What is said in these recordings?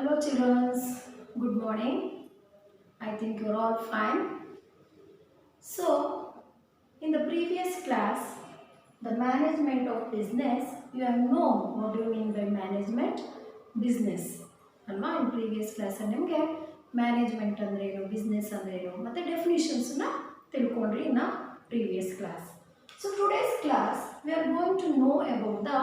Hello children, good morning. I think you're all fine. So, in the previous class, the management of business, you have known what do you mean by management? Business. ಅಲ್ವಾ in previous class ನಿಮಗೆ management ಅಂದ್ರೆ ಏನು business ಅಂದ್ರೆ ಏನು ಮತ್ತು ಡೆಫಿನಿಷನ್ಸ್ನ ತಿಳ್ಕೊಂಡ್ರಿ ಇನ್ previous class. So today's class we are going to know about the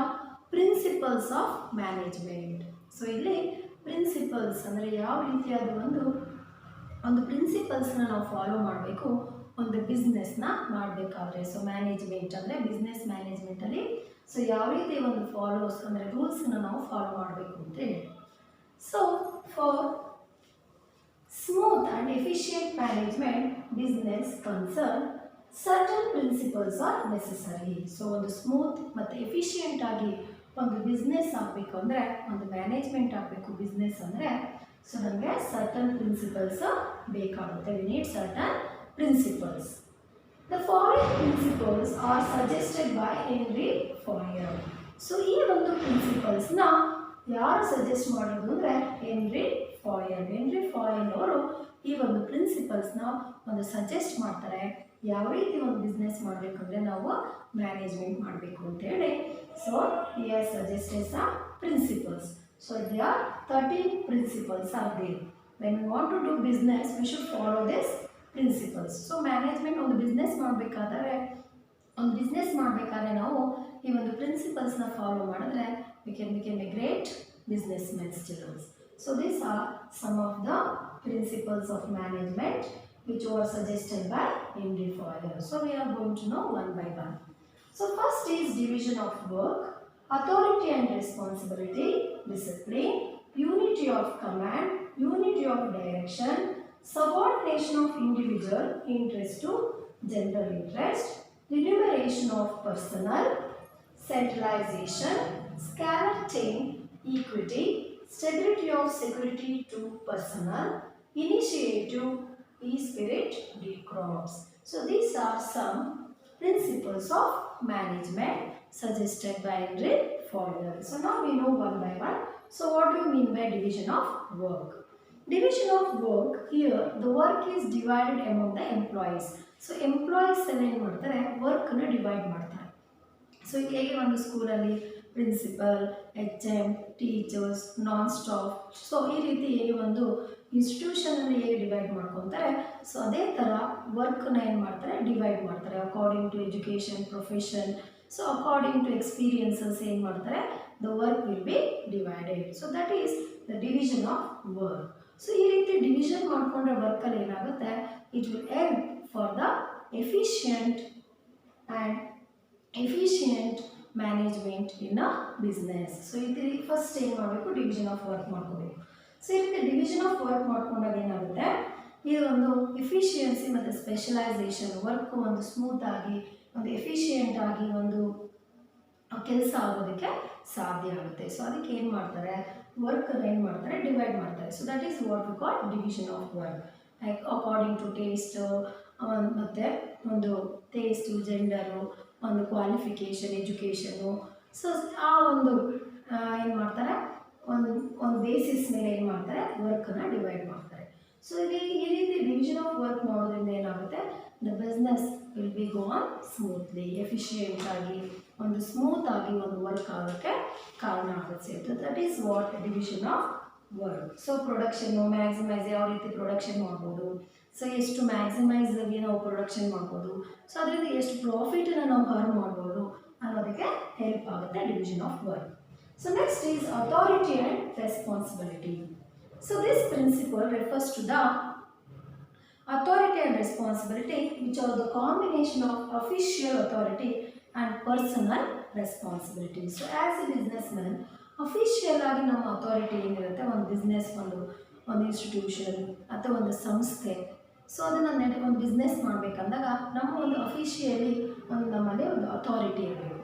principles of management. So ಇಲ್ಲಿ principles ಅಂದರೆ ಯಾವ ರೀತಿಯಾದ ಒಂದು ಪ್ರಿನ್ಸಿಪಲ್ಸ್ನ ನಾವು ಫಾಲೋ ಮಾಡಬೇಕು ಒಂದು ಬಿಸ್ನೆಸ್ನ ಮಾಡಬೇಕಾದ್ರೆ. ಸೊ ಮ್ಯಾನೇಜ್ಮೆಂಟ್ ಅಂದರೆ ಬಿಸ್ನೆಸ್ ಮ್ಯಾನೇಜ್ಮೆಂಟಲ್ಲಿ ಸೊ ಯಾವ ರೀತಿ ಒಂದು ಫಾಲೋಸ್ ಅಂದರೆ ರೂಲ್ಸನ್ನ ನಾವು ಫಾಲೋ ಮಾಡಬೇಕು ಅಂತ ಹೇಳಿ. So for smooth and efficient management business concern certain principles are necessary. So ಒಂದು ಸ್ಮೂತ್ ಮತ್ತು ಎಫಿಷಿಯೆಂಟ್ ಆಗಿ ಒಂದು ಬಿಸ್ನೆಸ್ ಆಗಬೇಕು ಅಂದರೆ ಒಂದು ಮ್ಯಾನೇಜ್ಮೆಂಟ್ ಆಗಬೇಕು ಬಿಸ್ನೆಸ್ ಅಂದರೆ ಸೊ ನಮಗೆ ಸರ್ಟನ್ ಪ್ರಿನ್ಸಿಪಲ್ಸ್ ಬೇಕಾಗುತ್ತೆ. We need certain principles. The following principles are suggested by Henri Fayol. So ಈ ಒಂದು ಪ್ರಿನ್ಸಿಪಲ್ಸ್ನ ಯಾರು ಸಜೆಸ್ಟ್ ಮಾಡೋದು ಅಂದರೆ ಹೆನ್ರಿ ಫಾಯರ್. ಹೆನ್ರಿ ಫಾಯರ್ ಅವರು ಈ ಒಂದು ಪ್ರಿನ್ಸಿಪಲ್ಸ್ನ ಒಂದು ಸಜೆಸ್ಟ್ ಮಾಡ್ತಾರೆ. ಯಾವ ರೀತಿ ಒಂದು ಬಿಸ್ನೆಸ್ ಮಾಡಬೇಕಂದ್ರೆ ನಾವು ಮ್ಯಾನೇಜ್ಮೆಂಟ್ ಮಾಡಬೇಕು ಅಂತೇಳಿ. So he has suggested some principles. So there are 13 principles are there. When we want to do business, we should follow these principles. So management ಒಂದು ಬಿಸ್ನೆಸ್ ಮಾಡಬೇಕಾದ್ರೆ ನಾವು ಈ ಒಂದು ಪ್ರಿನ್ಸಿಪಲ್ಸ್ನ ಫಾಲೋ ಮಾಡಿದ್ರೆ we can become a great businessman students. So these are some of the principles of management which were suggested by Henry Fayol. So we are going to know one by one. So first is division of work, authority and responsibility, discipline, unity of command, unity of direction, subordination of individual interest to general interest, remuneration of personnel, centralization, scalar chain, equity, stability of security to personnel, initiative, e-spirit, decrops. So these are some principles of management suggested by Henry Fayol. So now we know one by one. So what do you mean by division of work? Division of work, here the work is divided among the employees. So employees ಏನು ಮಾಡ್ತಾರೆ ವರ್ಕ್ನ divide ಮಾಡ್ತಾರೆ. So ಹೇಗೆ ಒಂದು ಸ್ಕೂಲಲ್ಲಿ principal, HM, teachers, ನಾನ್ staff, so ಈ ರೀತಿ ಹೇಗೆ ಒಂದು ಇನ್ಸ್ಟಿಟ್ಯೂಷನಲ್ಲಿ ಹೇಗೆ ಡಿವೈಡ್ ಮಾಡ್ಕೊತಾರೆ ಸೊ ಅದೇ ಥರ ವರ್ಕ್ನ ಏನು ಮಾಡ್ತಾರೆ ಡಿವೈಡ್ ಮಾಡ್ತಾರೆ according to education, profession. So according to experiences ಏನು ಮಾಡ್ತಾರೆ the work will be divided. So that is the division of work. So ಈ ರೀತಿ ಡಿವಿಷನ್ ಮಾಡಿಕೊಂಡ್ರೆ ವರ್ಕಲ್ಲಿ ಏನಾಗುತ್ತೆ it will help for the efficient management in a business. So ಇದು first ಏನು ಮಾಡಬೇಕು ಡಿವಿಷನ್ ಆಫ್ ವರ್ಕ್ ಮಾಡ್ಕೋಬೇಕು. ಸೊ ಈ ರೀತಿ ಡಿವಿಷನ್ ಆಫ್ ವರ್ಕ್ ಮಾಡ್ಕೊಂಡಾಗ ಏನಾಗುತ್ತೆ ಇದು ಒಂದು ಎಫಿಷಿಯನ್ಸಿ ಮತ್ತು ಸ್ಪೆಷಲೈಸೇಷನ್ ವರ್ಕ್ ಒಂದು ಸ್ಮೂತ್ ಆಗಿ ಒಂದು ಎಫಿಷಿಯೆಂಟ್ ಆಗಿ ಒಂದು ಕೆಲಸ ಆಗೋದಕ್ಕೆ ಸಾಧ್ಯ ಆಗುತ್ತೆ. ಸೊ ಅದಕ್ಕೆ ಏನು ಮಾಡ್ತಾರೆ ವರ್ಕನ್ನು ಏನು ಮಾಡ್ತಾರೆ ಡಿವೈಡ್ ಮಾಡ್ತಾರೆ. So that is what we call division of work. Like according to taste ಮತ್ತು ಒಂದು ಟೇಸ್ಟು, ಜೆಂಡರು, ಒಂದು ಕ್ವಾಲಿಫಿಕೇಷನ್, ಎಜುಕೇಷನು. ಸೊ ಆ ಒಂದು ಏನು ಮಾಡ್ತಾರೆ ಒಂದು ಬೇಸಿಸ್ ಮೇಲೆ ಏನು ಮಾಡ್ತಾರೆ ವರ್ಕನ್ನು ಡಿವೈಡ್ ಮಾಡ್ತಾರೆ. ಸೊ ಈ ರೀತಿ ಡಿವಿಷನ್ ಆಫ್ ವರ್ಕ್ ಮಾಡೋದ್ರಿಂದ ಏನಾಗುತ್ತೆ the business will be go on smoothly, efficient ಆಗಿ ಒಂದು ಸ್ಮೂತ್ ಆಗಿ ಒಂದು ವರ್ಕ್ ಆಗೋಕ್ಕೆ ಕಾರಣ ಆಗುತ್ತೆ. That is what division of work. So production maximise ಯಾವ ರೀತಿ ಪ್ರೊಡಕ್ಷನ್ ಮಾಡ್ಬೋದು, ಸೊ ಎಷ್ಟು ಮ್ಯಾಕ್ಸಿಮೈಸ್ ಆಗಿ ನಾವು ಪ್ರೊಡಕ್ಷನ್ ಮಾಡ್ಬೋದು, ಸೊ ಅದರಿಂದ ಎಷ್ಟು ಪ್ರಾಫಿಟನ್ನು ನಾವು ಅರ್ನ್ ಮಾಡ್ಬೋದು ಅನ್ನೋದಕ್ಕೆ ಹೆಲ್ಪ್ ಆಗುತ್ತೆ division of work. So next is authority and responsibility. So this principle refers to the authority and responsibility which are the combination of official authority and personal responsibility. So as a businessman, official ಆಗಿ ನಮ್ಮ authority ಏನಿರುತ್ತೆ ಒಂದು business ಒಂದು institution ಅಥವಾ ಒಂದು ಸಂಸ್ಥೆ. So ಅದನ್ನು ಒಂದು ಬಿಸ್ನೆಸ್ ಮಾಡಬೇಕಂದಾಗ ನಮ್ಮ ಒಂದು ಅಫಿಷಿಯಲಿ ನಮ್ಮಲ್ಲಿ ಒಂದು ಅಥಾರಿಟಿ ಇರಬೇಕು.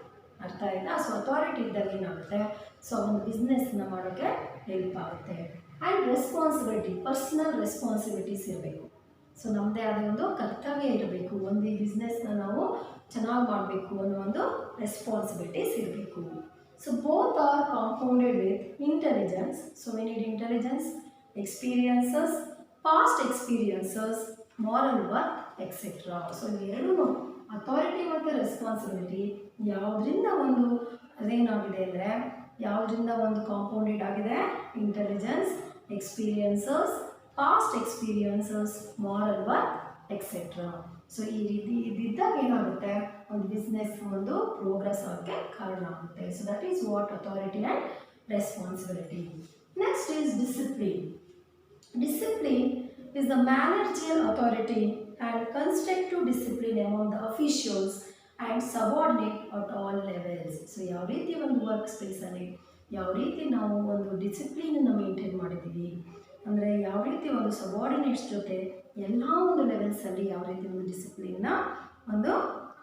ಅರ್ಥ ಆಯಿತಾ? ಸೊ ಅಥಾರಿಟಿ ಇದ್ದಾಗ ಏನಾಗುತ್ತೆ ಸೊ ಒಂದು ಬಿಸ್ನೆಸ್ನ ಮಾಡೋಕ್ಕೆ ಹೆಲ್ಪ್ ಆಗುತ್ತೆ. ಆ್ಯಂಡ್ ರೆಸ್ಪಾನ್ಸಿಬಿಲಿಟಿ, ಪರ್ಸನಲ್ ರೆಸ್ಪಾನ್ಸಿಬಿಲಿಟೀಸ್ ಇರಬೇಕು. ಸೊ ನಮ್ಮದೇ ಆದ ಒಂದು ಕರ್ತವ್ಯ ಇರಬೇಕು. ಒಂದು ಈ ಬಿಸ್ನೆಸ್ನ ನಾವು ಚೆನ್ನಾಗಿ ಮಾಡಬೇಕು ಅನ್ನೋ ಒಂದು ರೆಸ್ಪಾನ್ಸಿಬಿಲಿಟೀಸ್ ಇರಬೇಕು. So both are compounded with intelligence. So we need intelligence, experiences, past experiences, moral worth, etc. So ಇವೆರಡೂ ಅಥಾರಿಟಿ ಮತ್ತು ರೆಸ್ಪಾನ್ಸಿಬಿಲಿಟಿ ಯಾವುದರಿಂದ ಒಂದು ಅದೇನಾಗಿದೆ ಅಂದರೆ ಯಾವುದರಿಂದ ಒಂದು ಕಾಂಪೌಂಡೆಡ್ ಆಗಿದೆ, intelligence, experiences, past experiences, moral worth, etcetera. So ಈ ರೀತಿ ಇದ್ದಿದ್ದಾಗ ಏನಾಗುತ್ತೆ, ಒಂದು ಬಿಸ್ನೆಸ್ ಒಂದು ಪ್ರೋಗ್ರೆಸ್ ಆಗೋಕ್ಕೆ ಕಾರಣ ಆಗುತ್ತೆ. So that is what authority and responsibility. Next is discipline. Discipline is the managerial authority and constructive discipline among the officials and subordinate at all levels. So ಯಾವ ರೀತಿ ಒಂದು ವರ್ಕ್ ಸ್ಪೇಸಲ್ಲಿ ಯಾವ ರೀತಿ ನಾವು ಒಂದು ಡಿಸಿಪ್ಲಿನನ್ನು ಮೇಂಟೈನ್ ಮಾಡಿದ್ದೀವಿ ಅಂದರೆ ಯಾವ ರೀತಿ ಒಂದು ಸಬಾರ್ಡಿನೇಟ್ಸ್ ಜೊತೆ ಎಲ್ಲ ಒಂದು ಲೆವೆಲ್ಸಲ್ಲಿ ಯಾವ ರೀತಿ ಒಂದು ಡಿಸಿಪ್ಲಿನ್ನ ಒಂದು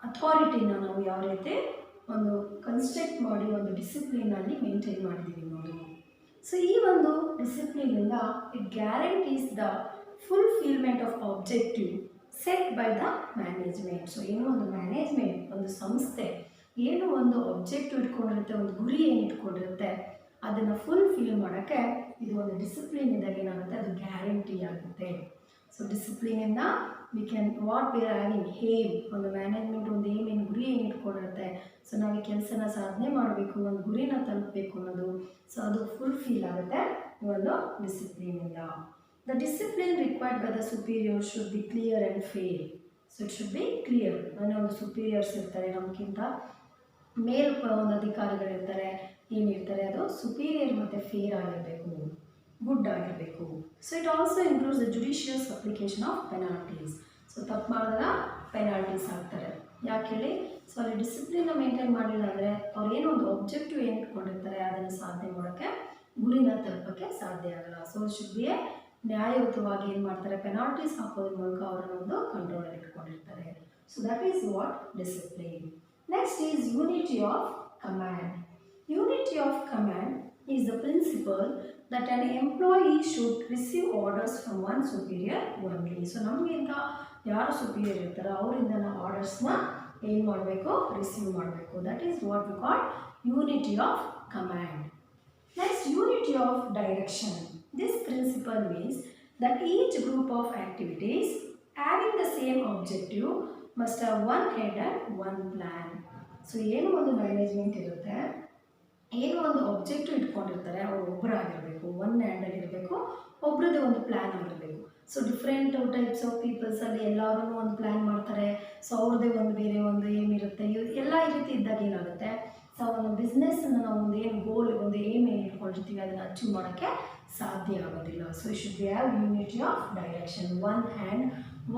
ಅಥಾರಿಟಿನ ನಾವು ಯಾವ ರೀತಿ ಒಂದು ಕನ್ಸ್ಟ್ರಕ್ಟ್ ಮಾಡಿ ಒಂದು ಡಿಸಿಪ್ಲಿನಲ್ಲಿ ಮೇಂಟೈನ್ ಮಾಡಿದ್ದೀವಿ ನೋಡಿ. ಸೊ ಈ ಒಂದು ಡಿಸಿಪ್ಲಿನಿಂದ it guarantees the fulfilment of objective set by the management. So ಏನು ಒಂದು ಮ್ಯಾನೇಜ್ಮೆಂಟ್ ಒಂದು ಸಂಸ್ಥೆ ಏನು ಒಂದು ಆಬ್ಜೆಕ್ಟಿವ್ ಇಟ್ಕೊಂಡಿರುತ್ತೆ, ಒಂದು ಗುರಿ ಏನು ಇಟ್ಕೊಂಡಿರುತ್ತೆ ಅದನ್ನು ಫುಲ್ಫಿಲ್ ಮಾಡೋಕ್ಕೆ ಇದು ಒಂದು ಡಿಸಿಪ್ಲಿನ್ ಇದ್ದಾಗ ಏನಾಗುತ್ತೆ, ಅದು ಗ್ಯಾರಂಟಿ ಆಗುತ್ತೆ. ಸೊ ಡಿಸಿಪ್ಲಿನಿಂದ we can what we are having aim, ಒಂದು ಮ್ಯಾನೇಜ್ಮೆಂಟ್ ಒಂದು ಏನು ಗುರಿ ಏನು ಇಟ್ಕೊಂಡಿರುತ್ತೆ. ಸೊ ನಾವು ಈ ಕೆಲಸನ ಸಾಧನೆ ಮಾಡಬೇಕು, ಒಂದು ಗುರಿನ ತಲುಪಬೇಕು ಅನ್ನೋದು, ಸೊ ಅದು ಫುಲ್ಫಿಲ್ ಆಗುತ್ತೆ ಒಂದು ಡಿಸಿಪ್ಲಿನಿಂದ. The discipline required by the superior should be clear and fair. So it should be clear. ಅಂದರೆ ಒಂದು ಸುಪೀರಿಯರ್ಸ್ ಇರ್ತಾರೆ, ನಮಗಿಂತ ಮೇಲ್ ಒಂದು ಅಧಿಕಾರಿಗಳಿರ್ತಾರೆ, ಏನಿರ್ತಾರೆ ಅದು ಸುಪೀರಿಯರ್ ಮತ್ತು ಫೇರ್ ಆಗಿರಬೇಕು, ಗುಡ್ ಆಗಿರಬೇಕು. So it also includes the judicious application of penalties. So ತಪ್ಪು ಮಾಡಿದಾಗ ಪೆನಾಲ್ಟೀಸ್ ಆಗ್ತಾರೆ. ಯಾಕೆ ಹೇಳಿ, ಸೊ ಅಲ್ಲಿ ಡಿಸಿಪ್ಲಿನ್ನ ಮೇಂಟೈನ್ ಮಾಡಲಿಲ್ಲ ಅಂದರೆ ಅವ್ರು ಏನೋ ಒಂದು ಆಬ್ಜೆಕ್ಟಿವ್ ಏನು ಇಟ್ಕೊಂಡಿರ್ತಾರೆ ಅದನ್ನು ಸಾಧನೆ ಮಾಡೋಕ್ಕೆ, ಗುರಿನ ತಲುಪೋಕ್ಕೆ ಸಾಧ್ಯ ಆಗಲ್ಲ. ಸೊ ಶುಡ್ ಬಿ ನ್ಯಾಯಯುತವಾಗಿ ಏನು ಮಾಡ್ತಾರೆ, ಪೆನಾಲ್ಟೀಸ್ ಹಾಕೋದ್ರ ಮೂಲಕ ಅವರನ್ನು ಒಂದು ಕಂಟ್ರೋಲಲ್ಲಿ ಇಟ್ಕೊಂಡಿರ್ತಾರೆ. So that is what discipline. Next is unity of command. Unity of command is the principle that an employee should receive orders from one superior only. So ನಮಗಿಂತ ಯಾರು ಸುಪೀರಿಯರ್ ಇರ್ತಾರೋ ಅವರಿಂದ ನಾವು ಆರ್ಡರ್ಸ್ನ ಏನು ಮಾಡಬೇಕು, ರಿಸೀವ್ ಮಾಡಬೇಕು. That is what we call unity of command. Next unity of direction. This principle means that each group of activities having the same objective must have one head and one plan. So ಏನು ಒಂದು management ಇರುತ್ತೆ, ಏನು ಒಂದು objective ಇಟ್ಕೊಂಡಿರ್ತಾರೆ ಅವರು ಒಬ್ಬರಾಗಿರಬೇಕು, one ಹ್ಯಾಂಡಲ್ಲಿ ಇರಬೇಕು, ಒಬ್ರದ್ದೇ ಒಂದು plan ಆಗಿರಬೇಕು. ಸೊ ಡಿಫ್ರೆಂಟ್ ಟೈಪ್ಸ್ ಆಫ್ ಪೀಪಲ್ಸಲ್ಲಿ ಎಲ್ಲರೂ ಒಂದು ಪ್ಲ್ಯಾನ್ ಮಾಡ್ತಾರೆ. ಸೊ ಅವ್ರದ್ದೇ ಒಂದು ಬೇರೆ ಒಂದು ಏಮಿರುತ್ತೆ, ಎಲ್ಲ ಈ ರೀತಿ ಇದ್ದಾಗ ಏನಾಗುತ್ತೆ, ಸೊ ಒಂದು ಬಿಸ್ನೆಸ್ಸನ್ನು ನಾವು ಒಂದು ಏನು ಗೋಲ್ ಒಂದು ಏಮ್ ಏನು ಇಟ್ಕೊಂಡಿರ್ತೀವಿ ಅದನ್ನು ಅಚೀವ್ ಮಾಡೋಕ್ಕೆ ಸಾಧ್ಯ ಆಗೋದಿಲ್ಲ. So you should be have unity of direction. One hand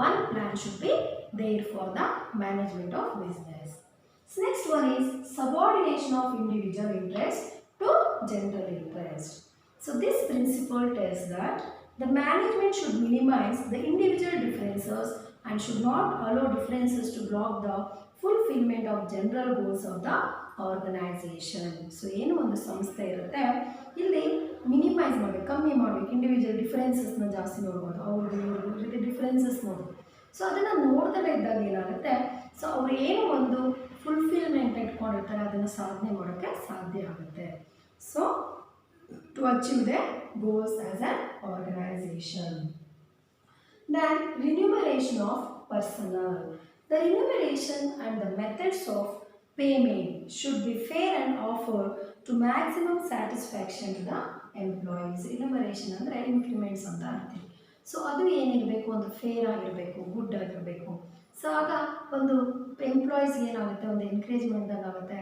one plan should be there for the management of business. Next one is subordination of individual interest to general interest. So this principle tells that the management should minimize the individual differences and should not allow differences to block the fulfillment of general goals of the organization. So ಏನು ಒಂದು ಸಂಸ್ಥೆ ಇರುತ್ತೆ ಇಲ್ಲಿ minimise ಮಾಡಬೇಕು, ಕಮ್ಮಿ ಮಾಡಬೇಕು, individual ಡಿಫ್ರೆನ್ಸಸ್ನ ಜಾಸ್ತಿ ನೋಡ್ಬೋದು, ಅವ್ರದ್ದು ರೀತಿ ಡಿಫ್ರೆನ್ಸಸ್ ನೋಡ್ಬೋದು. ಸೊ ಅದನ್ನು ನೋಡ್ದಲೇ ಇದ್ದಾಗ ಏನಾಗುತ್ತೆ, ಸೊ ಅವರು ಏನು ಒಂದು ಫುಲ್ಫಿಲ್ಮೆಂಟ್ ಇಟ್ಕೊಂಡಿರ್ತಾರೆ ಅದನ್ನು ಸಾಧನೆ ಮಾಡೋಕ್ಕೆ ಸಾಧ್ಯ ಆಗುತ್ತೆ. So to achieve the goals as an organisation. Then remuneration of personnel. The remuneration and the methods of payment should be fair and offer to maximum satisfaction to the employees. Remuneration ಅಂದರೆ increments ಅಂತ ಅಂತೀವಿ. So ಅದು ಏನಿರಬೇಕು, ಒಂದು fair ಆಗಿರಬೇಕು, good ಆಗಿರಬೇಕು. So ಆಗ ಒಂದು ಎಂಪ್ಲಾಯೀಸ್ಗೆ ಏನಾಗುತ್ತೆ, ಒಂದು ಎನ್ಕರೇಜ್ಮೆಂಟ್ ಆಗುತ್ತೆ.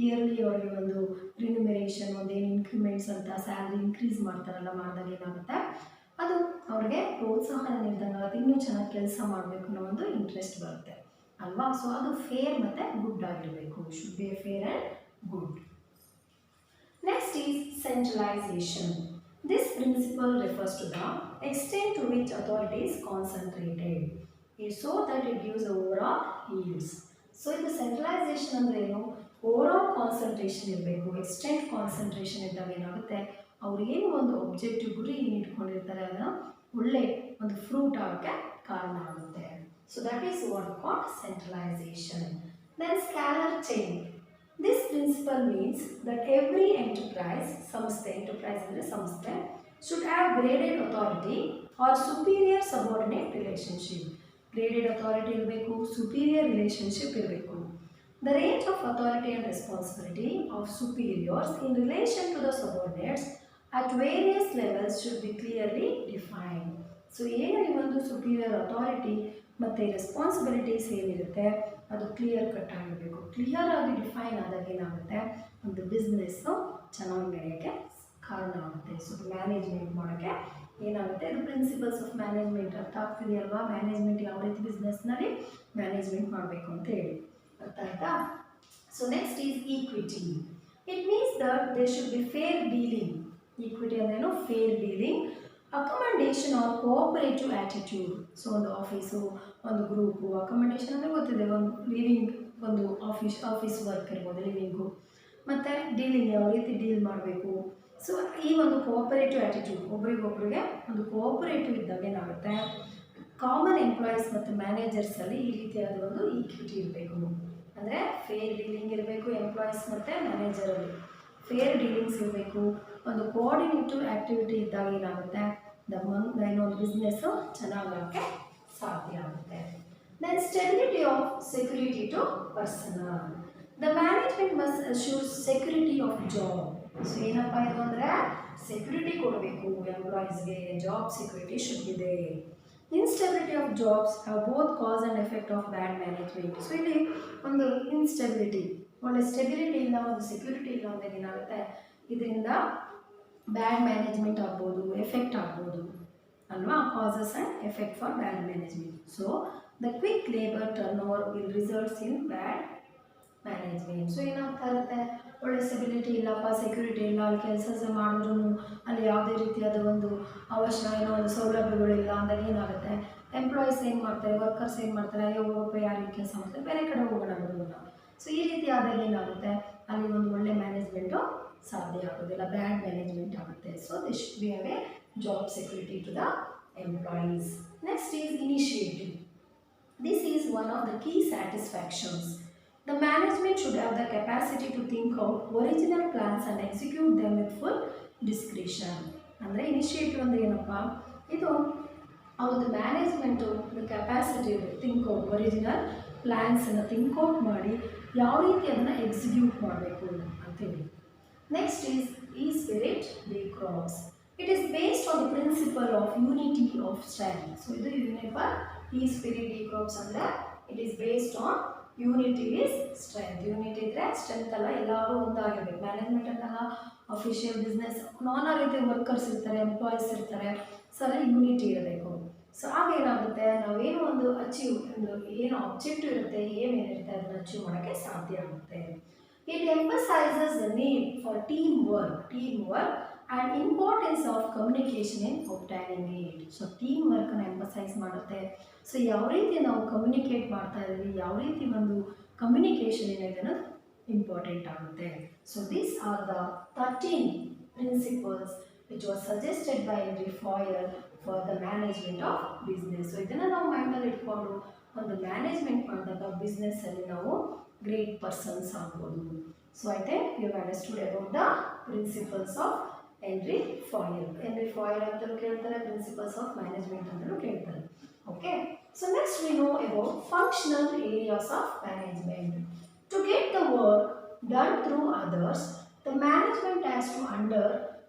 ಇಯರ್ಲಿ ಅವರಿಗೆ ಒಂದು ರಿನ್ಯೂಮರೇಷನ್, ಒಂದೇನು ಇನ್ಕ್ರಿಮೆಂಟ್ಸ್ ಅಂತ ಸ್ಯಾಲ್ರಿ ಇನ್ಕ್ರೀಸ್ ಮಾಡ್ತಾರಲ್ಲ, ಮಾಡಿದಾಗ ಏನಾಗುತ್ತೆ ಅದು ಅವ್ರಿಗೆ ಪ್ರೋತ್ಸಾಹನ ನೀಡಿದಂಗೆ ಆಗುತ್ತೆ, ಇನ್ನೂ ಚೆನ್ನಾಗಿ ಕೆಲಸ ಮಾಡಬೇಕು ಅನ್ನೋ ಒಂದು ಇಂಟ್ರೆಸ್ಟ್ ಬರುತ್ತೆ ಅಲ್ವಾ. ಸೊ ಅದು ಫೇರ್ ಮತ್ತು ಗುಡ್ ಆಗಿರಬೇಕು. Should be fair and good. Next is centralisation. This principle refers to the extent to which authority is concentrated, so that it gives overall yields. So ಇದು ಸೆಂಟ್ರಲೈಸೇಷನ್ ಅಂದರೆ ಏನು, overall concentration ಇರಬೇಕು. Extent concentration ಇದ್ದಾಗ ಏನಾಗುತ್ತೆ, ಅವ್ರು ಏನು ಒಂದು objective ಗುರಿ ಏನು ಇಟ್ಕೊಂಡಿರ್ತಾರೆ ಅದನ್ನು ಒಳ್ಳೆ ಒಂದು ಫ್ರೂಟ್ ಆಗೋಕ್ಕೆ ಕಾರಣ ಆಗುತ್ತೆ. So that is what called centralisation. Then scalar chain. This principle means that every enterprise, enterprise ಅಂದರೆ ಸಂಸ್ಥೆ, should have graded authority or superior subordinate relationship. Graded authority ಇರಬೇಕು, superior relationship ಇರಬೇಕು. The range of authority and responsibility of superiors in relation to the subordinates at various levels should be clearly defined. So ಏನು ಈ ಒಂದು superior authority ಮತ್ತು responsibilities ಏನಿರುತ್ತೆ ಅದು clear cut ಆಗಿರಬೇಕು. Clear ಆಗಿ ಡಿಫೈನ್ ಆದಾಗ ಏನಾಗುತ್ತೆ, ಒಂದು ಬಿಸ್ನೆಸ್ಸು ಚೆನ್ನಾಗಿ ನಡೆಯೋಕ್ಕೆ ಕಾರಣ ಆಗುತ್ತೆ. ಸೊ ಮ್ಯಾನೇಜ್ಮೆಂಟ್ ಮಾಡೋಕ್ಕೆ ಏನಾಗುತ್ತೆ, ಇದು ಪ್ರಿನ್ಸಿಪಲ್ಸ್ ಆಫ್ ಮ್ಯಾನೇಜ್ಮೆಂಟ್ ಅರ್ಥ ಆಗ್ತಿದೆಯಲ್ವಾ? ಮ್ಯಾನೇಜ್ಮೆಂಟ್ ಯಾವ ರೀತಿ ಬಿಸ್ನೆಸ್ನಲ್ಲಿ ಮ್ಯಾನೇಜ್ಮೆಂಟ್ ಮಾಡಬೇಕು ಅಂತ ಹೇಳಿ ಅರ್ಥ ಆಯ್ತಾ? So next is equity. It means that they should be fair dealing. Equity ಅಂದ್ರೇನು? Fair dealing, accommodation or cooperative attitude. So ಒಂದು ಆಫೀಸು, ಒಂದು ಗ್ರೂಪು, ಅಕಮಂಡೇಷನ್ ಅಂದರೆ ಗೊತ್ತಿದೆ, ಒಂದು ಲಿವಿಂಗ್, ಒಂದು ಆಫೀಸ್ ವರ್ಕ್ ಇರ್ಬೋದು ಲಿವಿಂಗು, ಮತ್ತು ಡೀಲಿಂಗ್ ಯಾವ ರೀತಿ ಡೀಲ್ ಮಾಡಬೇಕು. ಸೊ ಈ ಒಂದು ಕೋಆಪರೇಟಿವ್ ಆ್ಯಟಿಟ್ಯೂಡ್, ಒಬ್ರಿಗೊಬ್ರಿಗೆ ಒಂದು ಕೋಆಪರೇಟಿವ್ ಇದ್ದಾಗ ಏನಾಗುತ್ತೆ, ಕಾಮನ್ ಎಂಪ್ಲಾಯೀಸ್ ಮತ್ತು ಮ್ಯಾನೇಜರ್ಸಲ್ಲಿ ಈ ರೀತಿಯಾದ ಒಂದು ಈಕ್ವಿಟಿ ಇರಬೇಕು. ಅಂದರೆ ಫೇರ್ ಡೀಲಿಂಗ್ ಇರಬೇಕು ಎಂಪ್ಲಾಯೀಸ್ ಮತ್ತು ಮ್ಯಾನೇಜರಲ್ಲಿ, ಫೇರ್ ಡೀಲಿಂಗ್ಸ್ ಇರಬೇಕು. ಒಂದು ಕೋಆರ್ಡಿನೇಟಿವ್ ಆ್ಯಕ್ಟಿವಿಟಿ ಇದ್ದಾಗ ಏನಾಗುತ್ತೆ, ಇನ್ನೊಂದು ಬಿಸ್ನೆಸ್ಸು ಚೆನ್ನಾಗೋಕ್ಕೆ ಸಾಧ್ಯ ಆಗುತ್ತೆ. Then stability of security to personnel. The management must assure security of job. So ಏನಪ್ಪ ಇದು ಅಂದರೆ ಸೆಕ್ಯೂರಿಟಿ ಕೊಡಬೇಕು ಎಂಪ್ಲಾಯೀಸ್ಗೆ, ಜಾಬ್ ಸೆಕ್ಯೂರಿಟಿ ಶುಡ್ ಇದೆ. Instability of jobs have both cause and effect of bad management. So ಇಲ್ಲಿ ಒಂದು ಇನ್ಸ್ಟೆಬಿಲಿಟಿ, ಒಳ್ಳೆ stability ಇಲ್ಲ, ಒಂದು ಸೆಕ್ಯೂರಿಟಿ ಇಲ್ಲ ಅಂದಾಗ ಏನಾಗುತ್ತೆ, ಇದರಿಂದ ಬ್ಯಾಡ್ ಮ್ಯಾನೇಜ್ಮೆಂಟ್ ಆಗ್ಬೋದು, ಎಫೆಕ್ಟ್ ಆಗ್ಬೋದು ಅಲ್ವಾ? Causes and effect for bad management. So the quick labour turn over will results in bad management. So ಏನಾಗ್ತಾ ಇರುತ್ತೆ, ಒಳ್ಳೆ ಸ್ಟೆಬಿಲಿಟಿ ಇಲ್ಲಪ್ಪ, ಸೆಕ್ಯೂರಿಟಿ ಇಲ್ಲ, ಅಲ್ಲಿ ಕೆಲಸ ಮಾಡಿದ್ರು ಅಲ್ಲಿ ಯಾವುದೇ ರೀತಿಯಾದ ಒಂದು ಏನೋ ಒಂದು ಸೌಲಭ್ಯಗಳಿಲ್ಲ ಅಂದಾಗ ಏನಾಗುತ್ತೆ, ಎಂಪ್ಲಾಯೀಸ್ ಏನು ಮಾಡ್ತಾರೆ, ವರ್ಕರ್ಸ್ ಏನು ಮಾಡ್ತಾರೆ, ಅಯ್ಯೋ ಹೋಗಪ್ಪ ಯಾರಿಗೆ ಕೆಲಸ ಮಾಡ್ತಾರೆ, ಬೇರೆ ಕಡೆ ಹೋಗೋಣ ಬಿಡೋಣ. ಸೊ ಈ ರೀತಿ ಆದಾಗ ಏನಾಗುತ್ತೆ, ಅಲ್ಲಿ ಒಂದು ಒಳ್ಳೆ ಮ್ಯಾನೇಜ್ಮೆಂಟು ಸಾಧ್ಯ ಆಗೋದಿಲ್ಲ, ಬ್ಯಾಡ್ ಮ್ಯಾನೇಜ್ಮೆಂಟ್ ಆಗುತ್ತೆ. So this should be have a job security to the employees. Next is initiative. This is one of the key satisfactions. The management should have the capacity to think out original plans and execute them with full discretion. ಅಂದರೆ initiative ಅಂದರೆ ಏನಪ್ಪ, ಇದು ಒಂದು management capacity think out original ಪ್ಲ್ಯಾನ್ಸನ್ನು think out ಮಾಡಿ ಯಾವ ರೀತಿ ಅದನ್ನು ಎಕ್ಸಿಕ್ಯೂಟ್ ಮಾಡಬೇಕು ಅಂತೇಳಿ. Next is esprit de corps. It is based on the principle of unity of strength. So ಇದು ಏನಪ್ಪ, ಈ ಸ್ಪಿರಿಟ್ ಡಿ ಕ್ರಾಪ್ಸ್ ಅಂದರೆ it is based on unity is strength. Unity ಇದ್ದರೆ ಸ್ಟ್ರೆಂತ್ ಅಲ್ಲ, ಎಲ್ಲರೂ ಒಂದಾಗಿರ್ಬೇಕು. Management ಅಂದಾಗ official business ನಾನಾ ರೀತಿ ವರ್ಕರ್ಸ್ ಇರ್ತಾರೆ, ಎಂಪ್ಲಾಯೀಸ್ ಇರ್ತಾರೆ, ಸೊ ಅಲ್ಲಿ ಯೂನಿಟಿ ಇರಬೇಕು. ಸೊ ಆಗ ಏನಾಗುತ್ತೆ, ನಾವೇನು ಒಂದು ಏನು ಆಬ್ಜೆಕ್ಟಿವ್ ಇರುತ್ತೆ, ಏನಿರುತ್ತೆ ಅದನ್ನು ಅಚೀವ್ ಮಾಡೋಕ್ಕೆ ಸಾಧ್ಯ ಆಗುತ್ತೆ. It emphasises the need for team work and importance of communication in obtaining it. So team ವರ್ಕನ್ನು ಎಂಫಸೈಸ್ ಮಾಡುತ್ತೆ. ಸೊ ಯಾವ ರೀತಿ ನಾವು ಕಮ್ಯುನಿಕೇಟ್ ಮಾಡ್ತಾ ಇದ್ದೀವಿ, ಯಾವ ರೀತಿ ಒಂದು ಕಮ್ಯುನಿಕೇಷನ್ ಏನಿದೆ ಅನ್ನೋದು ಇಂಪಾರ್ಟೆಂಟ್ ಆಗುತ್ತೆ. So these are the 13 principles which was suggested by Henri Fayol for the management of business. So ಇದನ್ನು ನಾವು ಮೈಂಡಲ್ಲಿ ಇಟ್ಕೊಂಡು ಒಂದು ಮ್ಯಾನೇಜ್ಮೆಂಟ್ ಮಾಡಿದಾಗ ಬಿಸ್ನೆಸ್ಸಲ್ಲಿ ನಾವು ಗ್ರೇಟ್ ಪರ್ಸನ್ಸ್ ಆಗ್ಬೋದು. So I think you have understood about the principles of Henri Fayol ಅಂತಲೂ ಕೇಳ್ತಾರೆ, ಪ್ರಿನ್ಸಿಪಲ್ಸ್ ಆಫ್ ಮ್ಯಾನೇಜ್ಮೆಂಟ್ ಅಂತಲೂ ಕೇಳ್ತಾರೆ. Okay, so next we know about functional areas of management. To get the work done through others, the management has to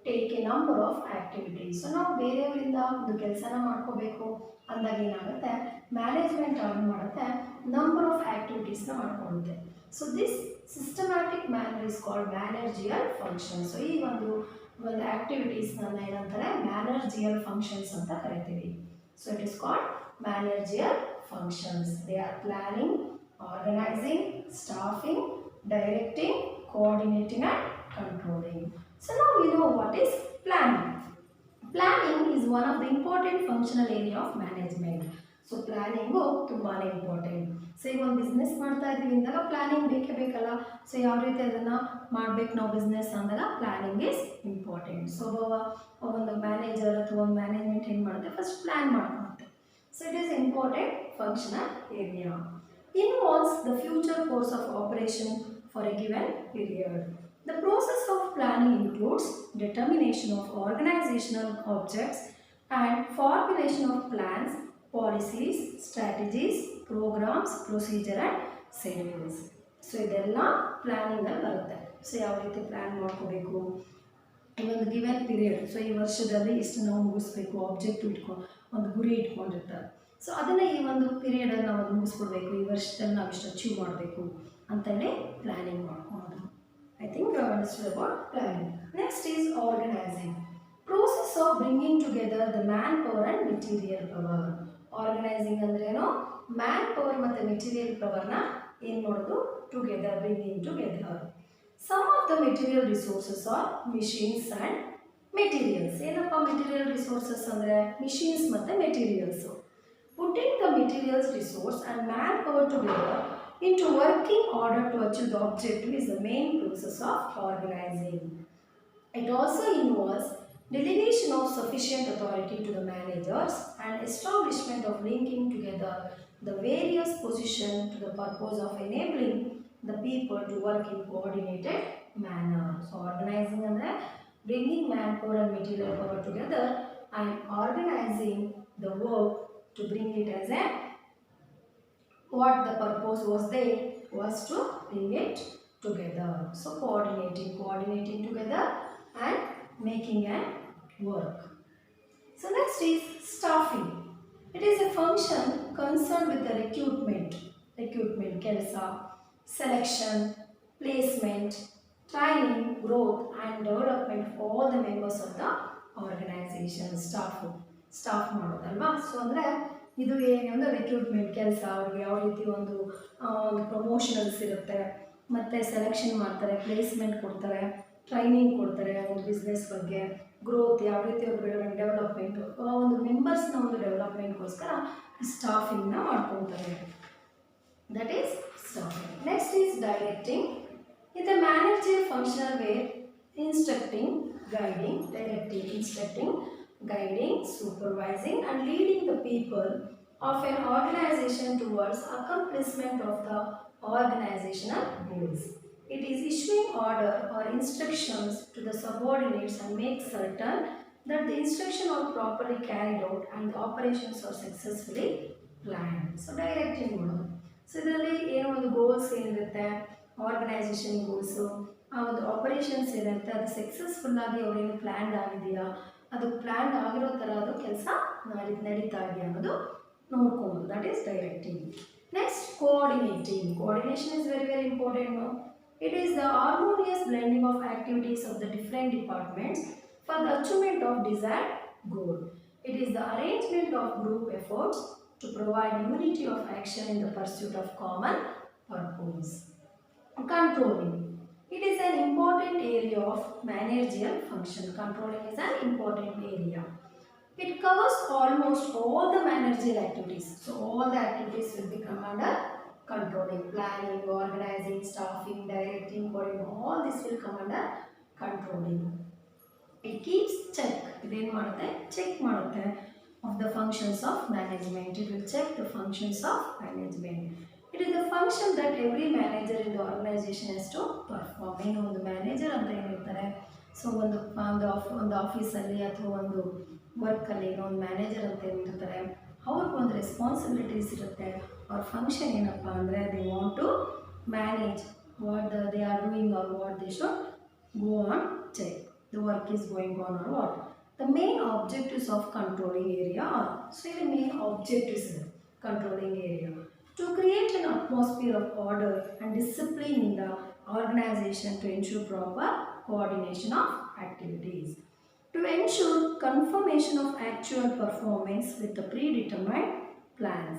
take a number of activities. So ನಾವು ಬೇರೆಯವರಿಂದ ಒಂದು ಕೆಲಸನ ಮಾಡ್ಕೋಬೇಕು ಅಂದಾಗ ಏನಾಗುತ್ತೆ, ಮ್ಯಾನೇಜ್ಮೆಂಟ್ ಆನ್ ಮಾಡುತ್ತೆ, ನಂಬರ್ ಆಫ್ ಆ್ಯಕ್ಟಿವಿಟೀಸ್ನ ಮಾಡ್ಕೊಳ್ಳುತ್ತೆ. So this systematic manner is called managerial function. So ಈ ಒಂದು ಆ್ಯಕ್ಟಿವಿಟೀಸ್ನ ಏನಂತಾರೆ, ಮ್ಯಾನೇಜಿಯಲ್ ಫಂಕ್ಷನ್ಸ್ ಅಂತ ಕರಿತೀವಿ. So it is called managerial functions. They are planning, organising, staffing, directing, coordinating and controlling. So now we know what is planning. Planning is one of the important functional area of management. So planning ತುಂಬಾನೇ important. So ಈಗ ಒಂದು business ಮಾಡ್ತಾ ಇದ್ದೀವಿ ಅಂದಾಗ planning ಬೇಕೇ ಬೇಕಲ್ಲ. So ಯಾವ ರೀತಿ ಅದನ್ನು ಮಾಡಬೇಕು ನಾವು ಬಿಸ್ನೆಸ್ ಅಂದಾಗ ಪ್ಲಾನಿಂಗ್ ಈಸ್ ಇಂಪಾರ್ಟೆಂಟ್. ಸೊ ಒಂದು ಮ್ಯಾನೇಜರ್ ಅಥವಾ ಒಂದು ಮ್ಯಾನೇಜ್ಮೆಂಟ್ ಏನು ಮಾಡುತ್ತೆ, ಫಸ್ಟ್ ಪ್ಲ್ಯಾನ್ ಮಾಡ್ಕೊಳುತ್ತೆ. So it is important functional area. Involves the future course of operation for a given period. The process of planning includes determination of organizational objects and formulation of plans, policies, strategies, programs, procedure and schedules. So ಇದೆಲ್ಲ ಪ್ಲ್ಯಾನಿಂಗಲ್ಲಿ ಬರುತ್ತೆ. So ಯಾವ ರೀತಿ plan ಮಾಡ್ಕೋಬೇಕು ಈ ಒಂದು given period. So ಈ ವರ್ಷದಲ್ಲಿ ಇಷ್ಟು ನಾವು ಮುಗಿಸ್ಬೇಕು ಆಬ್ಜೆಕ್ಟಿವ್ ಒಂದು ಗುರಿ ಇಟ್ಕೊಂಡಿರ್ತಾರೆ. ಸೊ ಅದನ್ನು ಈ ಒಂದು ಪೀರಿಯಡಲ್ಲಿ ನಾವು ಅದು ಮುಗಿಸ್ಕೊಡ್ಬೇಕು, ಈ ವರ್ಷದಲ್ಲಿ ನಾವು ಇಷ್ಟು ಅಚೀವ್ ಮಾಡಬೇಕು ಅಂತೇಳಿ ಪ್ಲ್ಯಾನಿಂಗ್ ಮಾಡ್ಕೊಳೋದು. I think you have understood about planning. Next is organizing. Process of bringing together the manpower and material power. Organizing ಅಂದ್ರೇನು, ಮ್ಯಾನ್ ಪವರ್ ಮತ್ತು ಮೆಟೀರಿಯಲ್ ಪವರ್ನ ಏನು ಮಾಡೋದು, together, bringing together. Some of the material resources are machines and materials. ಏನಪ್ಪ material resources ಅಂದರೆ machines ಮತ್ತು materials. Putting the materials, resource and manpower together into working order to achieve the objective is the main process of organizing. It also involves delegation of sufficient authority to the managers and establishment of linking together the various positions to the purpose of enabling the people to work in coordinated manner. So organizing ಅಂದರೆ bringing manpower and material power together and organizing the work to bring it as a what the purpose was there was to bring it together. So coordinating together and making a work. So next is staffing. It is a function concerned with the recruitment, ಕೆಲಸ, selection, placement, training, growth and development of all the members of the organization. Staff ಮಾಡೋದಲ್ವಾ. So ಅಂದರೆ ಇದು ಏನು ಅಂದರೆ recruitment ಕೆಲಸ, ಅವ್ರಿಗೆ ಯಾವ ರೀತಿ ಒಂದು ಪ್ರಮೋಷನಲ್ಸ್ ಇರುತ್ತೆ, ಮತ್ತು ಸೆಲೆಕ್ಷನ್ ಮಾಡ್ತಾರೆ, ಪ್ಲೇಸ್ಮೆಂಟ್ ಕೊಡ್ತಾರೆ, ಟ್ರೈನಿಂಗ್ ಕೊಡ್ತಾರೆ ಒಂದು ಬಿಸ್ನೆಸ್ ಬಗ್ಗೆ, ಗ್ರೋತ್ ಯಾವ ರೀತಿ ಅವ್ರ ಬೆಳವಣಿಗೆ, ಡೆವಲಪ್ಮೆಂಟು, ಒಂದು ಮೆಂಬರ್ಸ್ನ ಒಂದು ಡೆವಲಪ್ಮೆಂಟ್ಗೋಸ್ಕರ ಸ್ಟಾಫಿಂಗ್ನ ಮಾಡ್ಕೊತಾರೆ. That is staffing. Next is directing. ಇದು manager functional where instructing, guiding, supervising and leading the people of an organization towards accomplishment of the organizational goals. It is issuing order or instructions to the subordinates and make certain that the instructions are properly carried out and the operations are successfully planned. So directing ಮಾಡೋದು. So ಇದರಲ್ಲಿ ಏನೋ ಒಂದು goals ಏನಿರುತ್ತೆ, organisation goals, ಆ ಒಂದು operations ಏನಿರುತ್ತೆ ಅದು ಸಕ್ಸಸ್ಫುಲ್ಲಾಗಿ ಅವ್ರೇನು ಪ್ಲ್ಯಾನ್ ಆಗಿದೆಯಾ, ಅದು ಪ್ಲ್ಯಾನ್ ಆಗಿರೋ ಥರ ಅದು ಕೆಲಸ ನಡೀತಾ ಇದೆಯಾ ಅನ್ನೋದು ನೋಡ್ಕೊಬೋದು. That is directing. Next coordinating. Coordination is very very important. No, it is the harmonious blending of activities of the different departments for the achievement of desired goal. It is the arrangement of group efforts to provide unity of action in the pursuit of common purpose. Controlling. It is an important area of managerial function. Controlling is an important area. It covers almost all the managerial activities. So all the activities will become under controlling. Planning, organizing, staffing, directing, coordinating, all this will come under controlling. It keeps check. Then check of the functions of management. It will check the functions of management. It is the function that every manager in the organization has to perform. ಏನು ಒಂದು manager ಅಂತ ಏನಿರ್ತಾರೆ, so ಒಂದು ಆಫೀಸಲ್ಲಿ ಅಥವಾ ಒಂದು ವರ್ಕಲ್ಲಿ ಏನೋ ಒಂದು ಮ್ಯಾನೇಜರ್ ಅಂತ ಏನಿರ್ತಾರೆ, ಅವ್ರಿಗೊಂದು ರೆಸ್ಪಾನ್ಸಿಬಿಲಿಟೀಸ್ ಇರುತ್ತೆ. ಅವ್ರ ಫಂಕ್ಷನ್ ಏನಪ್ಪ ಅಂದರೆ they want to manage what they are doing or what they should go on check the work is going on or what. The main objectives of controlling area are, so the main objectives is controlling area to create an atmosphere of order and discipline in the organization to ensure proper coordination of activities, to ensure confirmation of actual performance with the predetermined plans,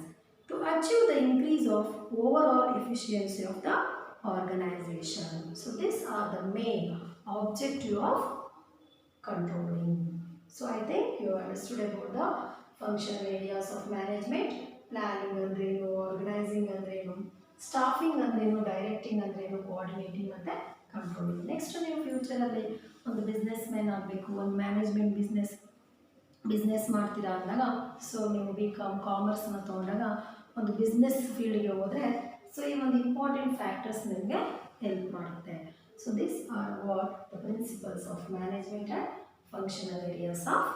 to achieve the increase of overall efficiency of the organization. So these are the main objective of controlling. So I think you understood about the functional areas of management. Planning ಅಂದ್ರೇನು, organising ಅಂದ್ರೇನು, staffing ಅಂದ್ರೇನು, directing ಅಂದ್ರೇನು, coordinating ಮತ್ತು controlling. Next ನೀವು ಫ್ಯೂಚರಲ್ಲಿ ಒಂದು business man ಆಗಬೇಕು, ಒಂದು management business ಮಾಡ್ತೀರಾ ಅಂದಾಗ, ಸೊ ನೀವು ಕಾಮರ್ಸನ್ನು ತೊಗೊಂಡಾಗ ಒಂದು ಬಿಸ್ನೆಸ್ ಫೀಲ್ಡ್ಗೆ ಹೋದರೆ, ಸೊ ಈ ಒಂದು ಇಂಪಾರ್ಟೆಂಟ್ ಫ್ಯಾಕ್ಟರ್ಸ್ ನಿಮಗೆ ಹೆಲ್ಪ್ ಮಾಡುತ್ತೆ. So this are what the principles of management and functional areas of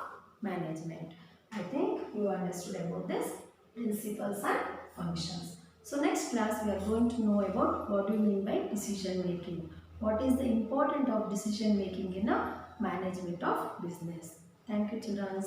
management. I think you understood about this principles and functions. So next class we are going to know about what do you mean by decision making. What is the importance of decision making in a management of business. Thank you, children.